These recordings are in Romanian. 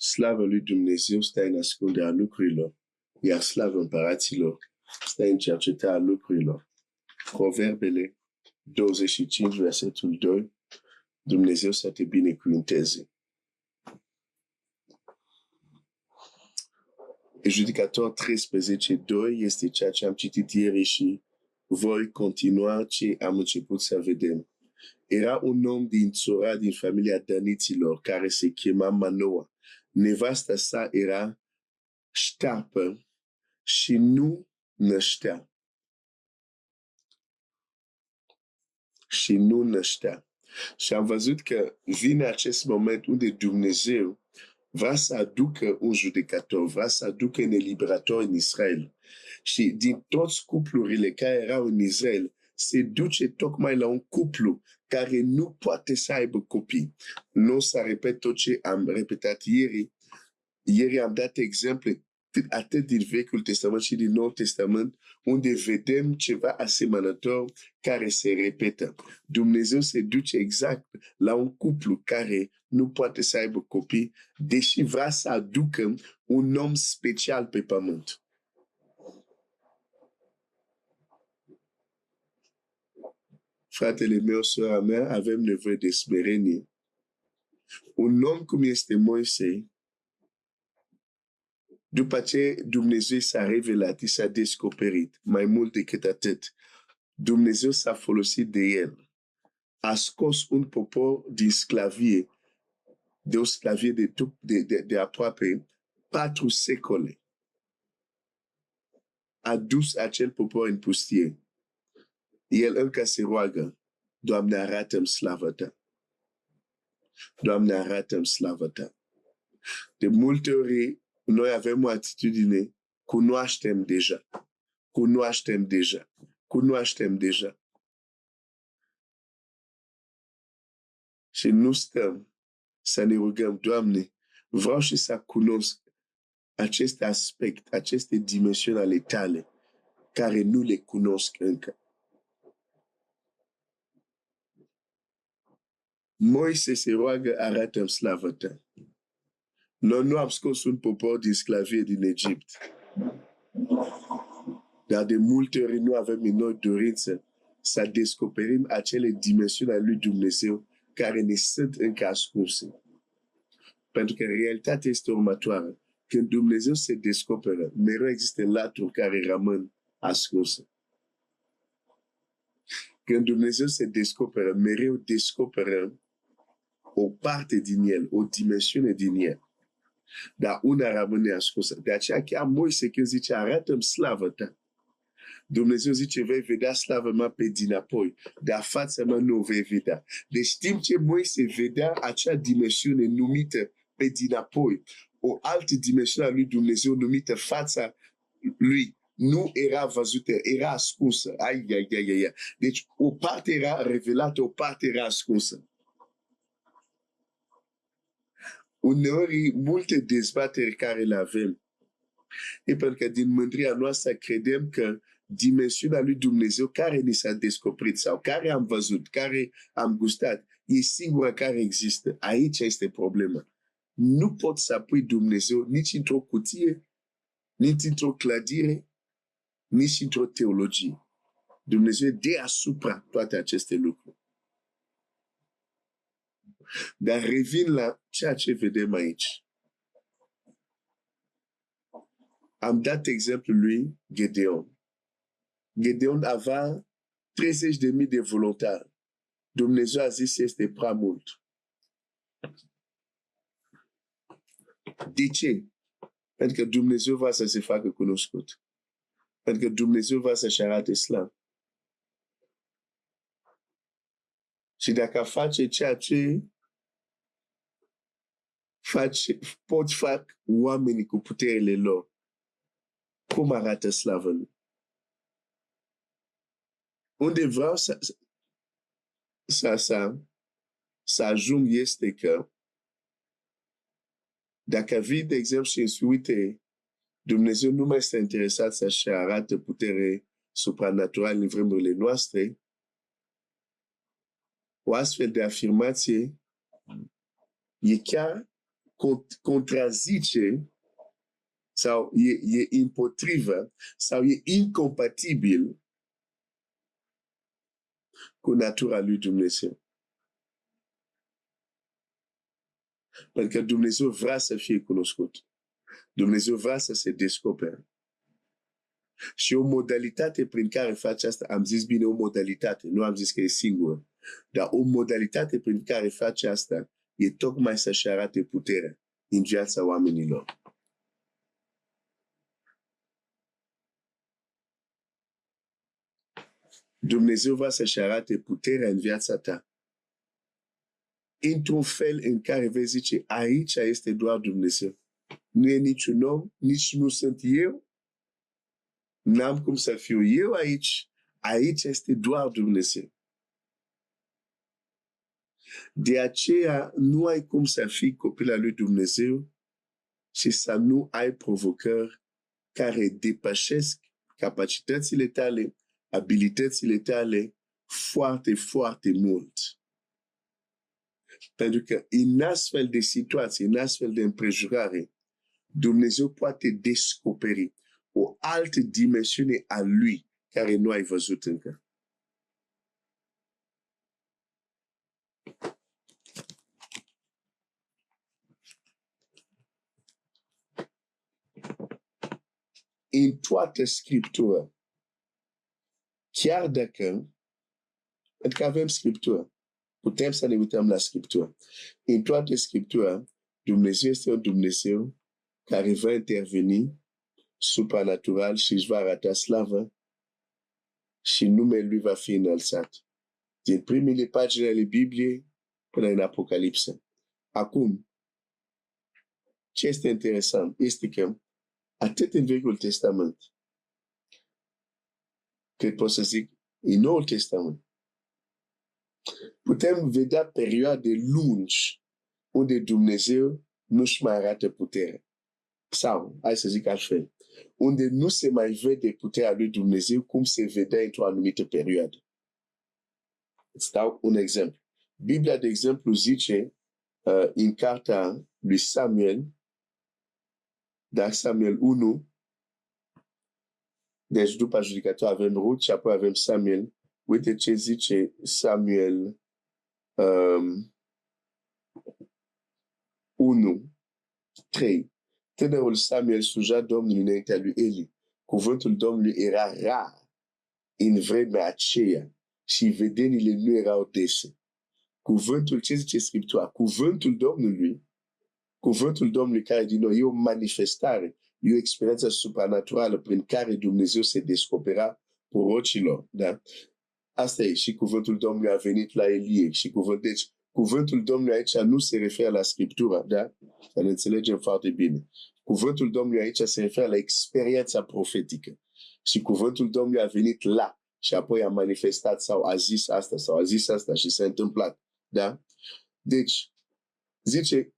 Slavă lui Dumnezeu stă în ascunderea lucrurilor, iar slavă împăraților stă în cercetarea lucrurilor. Proverbele 25, versetul 2, Dumnezeu să te binecuvânteze. Judicator 13, 2 este ceea ce am citit ieri și voi continua ce am început să vedem. Era un om din țara, din familia daniților, care se chema Manoa. Nevasta sa era ștearpă și nu năștea. Și am văzut că vine acest moment unde Dumnezeu vrea să aducă un judecător, vrea să aducă un eliberator în Israel. Și din toți cuplurile care erau în Israel, se duce tocmai la un cuplu care nu poate să aibă copii. Nu o să repet tot ce am repetat ieri. Ieri am dat exemple atât din Vechiul Testament și din Noul Testament, unde vedem ceva asemănător care se repetă. Dumnezeu se duce exact la un cuplu care nu poate să aibă copii, deși vrea să aducă un om special pe pământ. Fratele meu, sora mea, avem nevoie de smerenie. Un om cum este Moise, după ce Dumnezeu s-a revelat, s-a descoperit, mai mult decât atât, Dumnezeu s-a folosit de el. A scos un popor din sclavie, de o sclavie de aproape 4 secole. A dus acel popor în pustie. El încă se roagă, Doamne, arată-mi slavă ta. Doamne, arată-mi slavă ta. De multe ori, noi avem o atitudine, cunoaștem deja. Și nu stăm să ne rugăm, Doamne, vreau și să cunosc aceste aspecte, aceste dimensiuni ale tale, care nu le cunosc încă. Moise se roagă, arată-mi slavă ta. Noi nu am scos un popor din sclavie din Egipt. Dar de multe ori nu avem în noi dorință să descoperim acele dimensiuni ale lui Dumnezeu care ne sunt încă ascunse. Pentru că realitatea este următoare. Când Dumnezeu se descoperă, mereu există laturi care rămân ascunse. Când Dumnezeu se descoperă, mereu descoperă o parte din el, o dimensiune din el. Dar una rămâne ascunsă. De aceea chiar Moise când zice, arată-mi slavă ta. Dumnezeu zice, vei vedea slavă mea pe dinapoi, dar fața mea nu o vei vedea. Deci timp ce Moise vedea acea dimensiune numită pe dinapoi, o altă dimensiune a lui Dumnezeu numită fața lui, nu era văzută, era ascunsă. Ai. Deci o parte era revelată, o parte era ascunsă. Uneori, multe dezbateri care le avem, e pentru că din mândria noastră credem că dimensiunea lui Dumnezeu care ni s-a descoperit sau care am văzut, care am gustat, e singura care există. Aici este problema. Nu poți să pui Dumnezeu nici într-o cutie, nici într-o clădire, nici într-o teologie. Dumnezeu e deasupra toate aceste lucruri. Dar revin la ceea ce vedem aici. Am dat exemplul lui Gedeon. Gedeon avea 30.000 de voluntari. Dumnezeu a zis este prea mult. De ce? Pentru că Dumnezeu va să se facă cunoscut. Pentru că Dumnezeu va să-și arate slavă. Și dacă face ceea ce pot fac oamenii cu puterile lor, cum arată slavă lui? Unde vreau să ajung este că dacă vii, de exemplu, și îți uite, Dumnezeu nu mai este interesat să-și arate putere supranaturală în vremurile noastre, o astfel de afirmație e chiar contrazice sau e împotrivă sau e incompatibil cu natura lui Dumnezeu. Pentru că Dumnezeu vrea să fie cunoscut. Dumnezeu vrea să se descopere. Și o modalitate prin care face asta, am zis bine o modalitate, nu am zis că e singură, dar o modalitate prin care face asta e tocmai să-și arate puterea în viața oamenilor. Dumnezeu va să-și arate puterea în viața ta într-un fel în care vei zice, aici este doar Dumnezeu. Nu e niciun om, nici nu sunt eu, n-am cum să fiu eu aici, aici este doar Dumnezeu. De aceea nu ai cum să fii copil al lui Dumnezeu și să nu ai provocări care depășesc capacitățile tale, abilitățile tale foarte, foarte mult. Pentru că în astfel de situații, în astfel de împrejurare, Dumnezeu poate descoperi o altă dimensiune a lui care nu ai văzut încă. În toată Scriptura, chiar dacă, pentru că avem Scriptura, putem să ne uităm la Scriptura. În toată Scriptura, Dumnezeu este un Dumnezeu care va interveni supranatural și își va arăta slavă și numele lui va fi înălțat. Din primele pagini ale Bibliei până în Apocalipsă. Acum, ce este interesant este că atât în Vechiul Testament, cât pot să zic, în Noul Testament, putem vedea perioade lungi unde Dumnezeu nu-și mai arată putere. Sau, hai să zic altfel, unde nu se mai vede puterea lui Dumnezeu cum se vedea într-o anumită perioadă. Îți dau un exemplu. Biblia, de exemplu, zice în cartea lui Samuel, dar Samuel 1, deci după judecător avem Rut și apoi avem Samuel. Uite ce zice Samuel 1, 3. Tânărul Samuel sluja Domnului înaintea lui Eli. Cuvântul Domnului era rar în vremea aceea și vedenile nu erau dese. Cuvântul, ce zice Scriptura? Cuvântul Domnului care din nou e o manifestare, e o experiență supranaturală prin care Dumnezeu se descopera prorocilor. Da? Asta e. Și cuvântul Domnului a venit la Elie. Și deci, cuvântul Domnului aici nu se referă la Scriptura. Da? Să ne înțelegem foarte bine. Cuvântul Domnului aici se referă la experiența profetică. Și cuvântul Domnului a venit la și apoi a manifestat sau a zis asta sau a zis asta și s-a întâmplat. Da? Deci, zice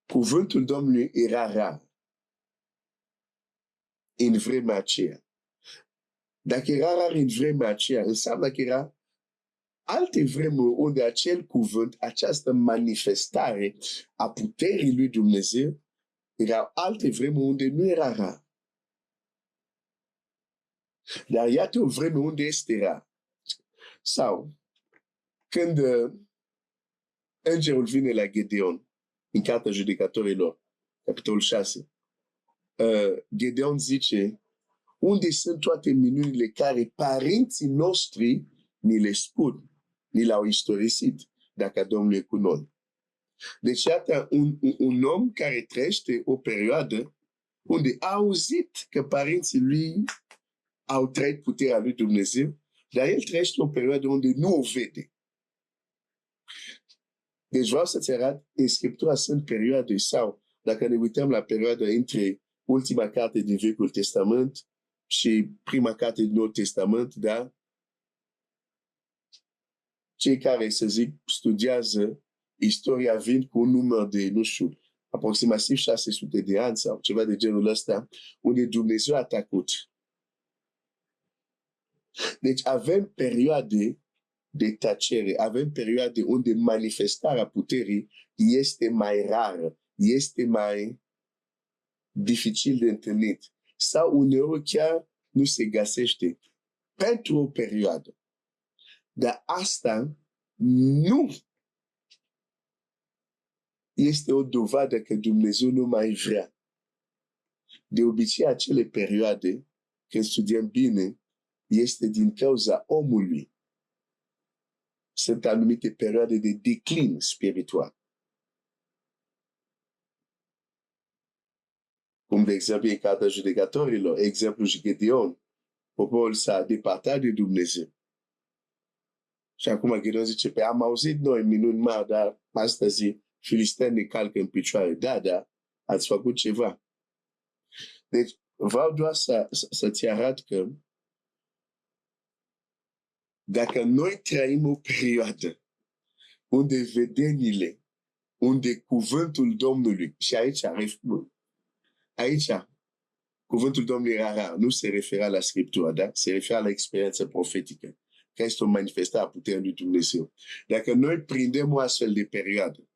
cuvântul Domnului era rar în vremea aceea. Dacă era rar în vremea aceea, înseamnă că era alte vremuri unde acel cuvânt, această manifestare a puterii lui Dumnezeu, erau alte vremuri unde nu era rar. Dar iată o vreme unde este rar. Sau, când îngerul vine la Gedeon, în cartea judecătorilor, capitolul 6, Gedeon zice, unde sunt toate minunile care părinții noștri ni le spun, ni le-au istorisit, dacă Domnul e cu noi. Deci, iată, un om care trăiește o perioadă unde a auzit că părinții lui au trăit puterea lui Dumnezeu, dar el trăiește o perioadă unde nu o vede. Deci vreau să-ți arăt, în Scriptura sunt perioade sau, dacă ne uităm la perioada între ultima carte din Vechiul Testament și prima carte din Noul Testament, da? Cei care, să zic, studiază istoria vin cu un număr de, nu știu, aproximativ 600 de ani sau ceva de genul ăsta, unde Dumnezeu a tăcut. Deci avem perioade de tăcere, avem perioade unde manifestarea puterii este mai rară, este mai dificil de întâlnit sau uneori chiar nu se găsește pentru o perioadă. Dar asta nu este o dovadă că Dumnezeu nu mai vrea. De obicei, acele perioade, când studiem bine, este din cauza omului. Sunt anumite perioade de declin spiritual. Cum de exemplu în Cartea Judecătorilor, exemplul Gedeon, poporul s-a depărtat de Dumnezeu. Și acum Gedeon zice, pe am auzit noi minuni mari, dar astăzi filisteni ne calcă în picioare. Da, ați făcut ceva. Deci, vreau doar să-ți arăt că dacă noi trăim o perioadă unde vedenile, unde cuvântul Domnului, și aici cuvântul Domnului era, nu se referea la Scriptură, da? Se referea la experiență profetică, că este o manifestare a puterii lui Dumnezeu. Dacă noi prindem o astfel de perioadă,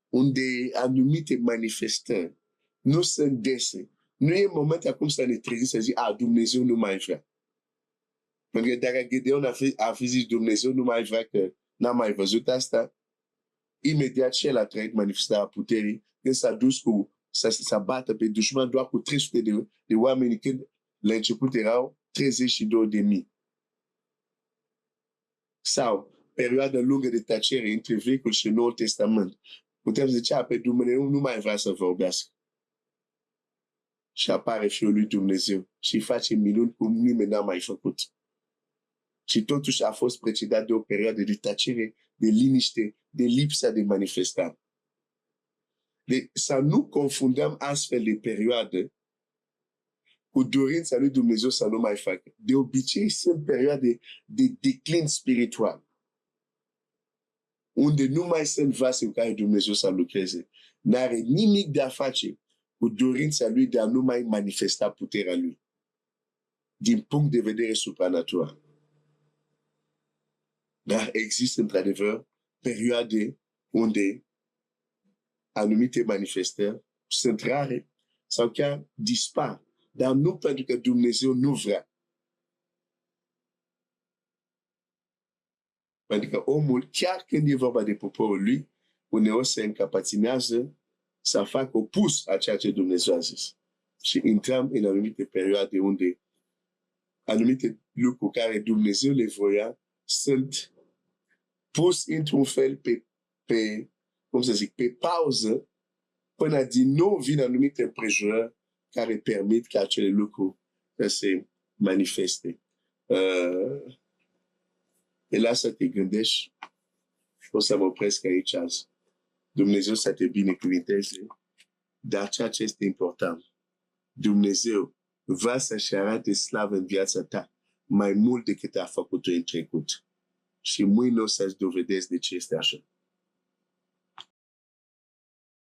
unde anumite manifestări nu sunt dese, nu e momentul acum să ne trezim să zic, Dumnezeu nu mai vrea. Pentru că dacă Gedeon a fi zis Dumnezeu nu mai vrea, că n-a mai văzut asta, imediat și el a trăit manifestarea puterii, când s-a dus să bată pe dușman doar cu 300 de oameni, când la început erau 32.000. Sau perioada lungă de tăcere între Vechiul și Noul Testament. Putem zice, pe Dumnezeu nu mai vrea să vorbească. Și apare Fiul lui Dumnezeu și face minuni cum nimeni n-a mai făcut. Și totuși a fost precedat de o perioadă de tăcere, de liniște, de lipsa de manifestare. Deci să nu confundăm astfel de perioade cu dorința lui Dumnezeu să nu mai facă. De obicei sunt perioade de declin spiritual, unde nu mai sunt vase în care Dumnezeu să lucreze. N-are nimic de a face cu dorința lui de a nu mai manifesta puterea lui, din punct de vedere supranatural. Dar există într-adevăr perioade unde anumite manifestări sunt rare sau chiar dispar, dar nu pentru că Dumnezeu nu vrea. Pentru că omul, chiar când e vorba de poporul lui, uneori se încapăținează să facă opus a ceea ce Dumnezeu a zis. Și intrăm în anumite perioade unde anumite lucruri care Dumnezeu le voia sunt pus într-un fel pe pauză, până din nou vin anumite împrejurări care permit ca acele lucruri să se manifeste. E la să te gândești, o să mă opresc aici azi. Dumnezeu să te binecuvinteze, dar ceea ce este important, Dumnezeu va să-și arate slavă în viața ta mai mult decât a făcut-o în trecut. Și mâine o să-ți dovedesc de ce este așa.